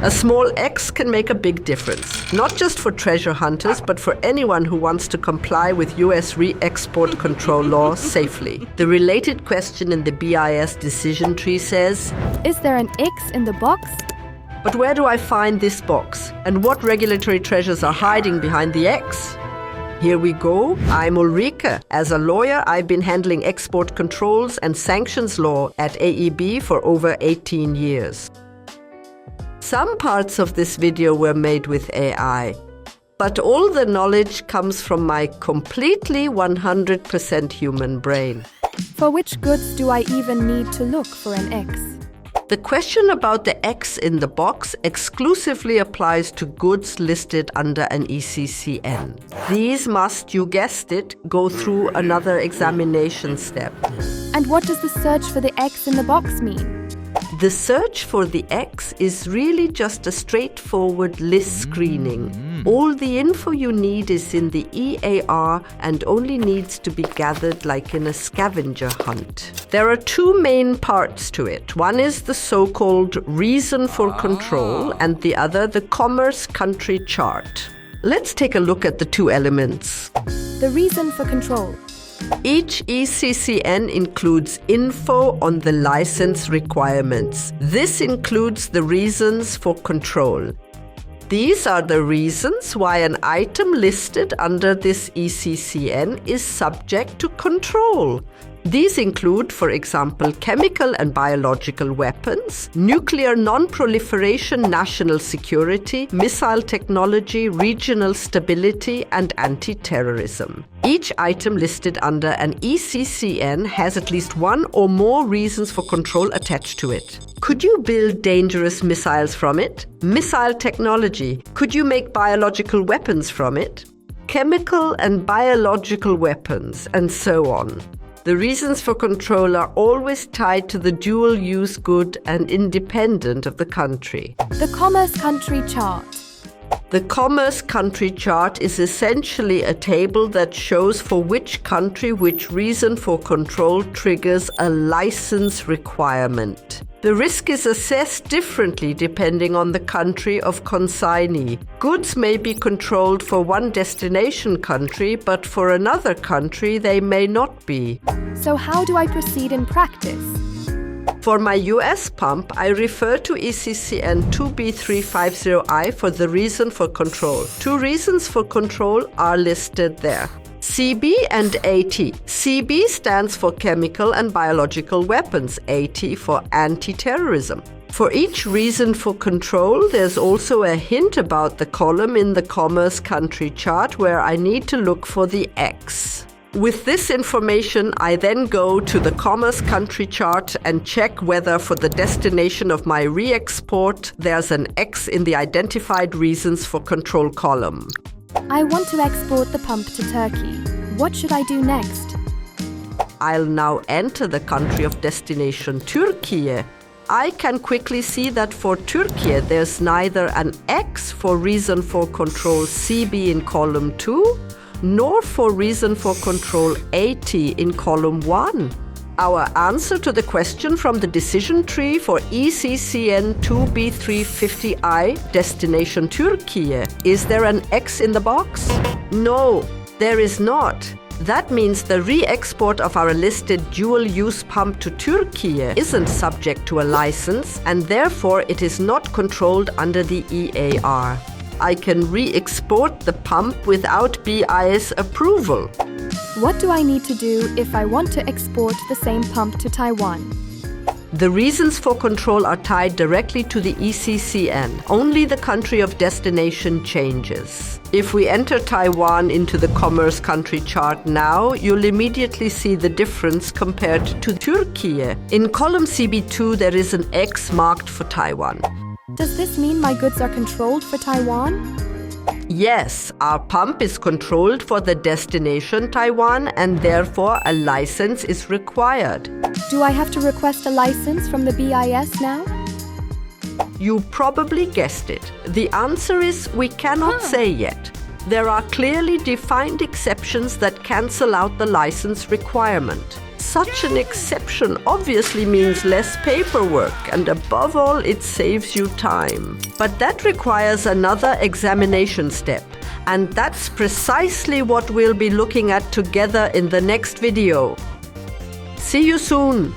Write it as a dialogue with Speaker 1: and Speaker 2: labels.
Speaker 1: A small X can make a big difference, not just for treasure hunters, but for anyone who wants to comply with US re-export control law safely. The related question in the BIS Decision Tree says,
Speaker 2: is there an X in the box?
Speaker 1: But where do I find this box? And what regulatory treasures are hiding behind the X? Here we go. I'm Ulrike. As a lawyer, I've been handling export controls and sanctions law at AEB for over 18 years. Some parts of this video were made with AI, but all the knowledge comes from my completely 100% human brain.
Speaker 2: For which goods do I even need to look for an X?
Speaker 1: The question about the X in the box exclusively applies to goods listed under an ECCN. These must, you guessed it, go through another examination step.
Speaker 2: And what does the search for the X in the box mean?
Speaker 1: The search for the X is really just a straightforward list screening. All the info you need is in the EAR and only needs to be gathered like in a scavenger hunt. There are two main parts to it. One is the so-called reason for control and the other the commerce country chart. Let's take a look at the two elements.
Speaker 2: The reason for control.
Speaker 1: Each ECCN includes info on the license requirements. This includes the reasons for control. These are the reasons why an item listed under this ECCN is subject to control. These include, for example, chemical and biological weapons, nuclear non-proliferation, national security, missile technology, regional stability, and anti-terrorism. Each item listed under an ECCN has at least one or more reasons for control attached to it. Could you build dangerous missiles from it? Missile technology. Could you make biological weapons from it? Chemical and biological weapons, and so on. The reasons for control are always tied to the dual-use good and independent of the country.
Speaker 2: The commerce country chart.
Speaker 1: The commerce country chart is essentially a table that shows for which country which reason for control triggers a license requirement. The risk is assessed differently depending on the country of consignee. Goods may be controlled for one destination country, but for another country they may not be.
Speaker 2: So how do I proceed in practice?
Speaker 1: For my US pump, I refer to ECCN 2B350I for the reason for control. Two reasons for control are listed there. CB and AT. CB stands for chemical and biological weapons, AT for anti-terrorism. For each reason for control, there's also a hint about the column in the commerce country chart where I need to look for the X. With this information, I then go to the commerce country chart and check whether for the destination of my re-export, there's an X in the identified reasons for control column.
Speaker 2: I want to export the pump to Turkey. What should I do next?
Speaker 1: I'll now enter the country of destination Turkey. I can quickly see that for Turkey there's neither an X for reason for control CB in column 2, nor for reason for control AT in column 1. Our answer to the question from the decision tree for ECCN 2B350I, destination Turkey, is there an X in the box? No, there is not. That means the re-export of our listed dual-use pump to Turkey isn't subject to a license, and therefore it is not controlled under the EAR. I can re-export the pump without BIS approval.
Speaker 2: What do I need to do if I want to export the same pump to Taiwan?
Speaker 1: The reasons for control are tied directly to the ECCN. Only the country of destination changes. If we enter Taiwan into the commerce country chart now, you'll immediately see the difference compared to Turkey. In column CB2, there is an X marked for Taiwan.
Speaker 2: Does this mean my goods are controlled for Taiwan?
Speaker 1: Yes, our pump is controlled for the destination Taiwan, and therefore a license is required.
Speaker 2: Do I have to request a license from the BIS now?
Speaker 1: You probably guessed it. The answer is we cannot say yet. There are clearly defined exceptions that cancel out the license requirement. Such an exception obviously means less paperwork, and above all, it saves you time. But that requires another examination step, and that's precisely what we'll be looking at together in the next video. See you soon!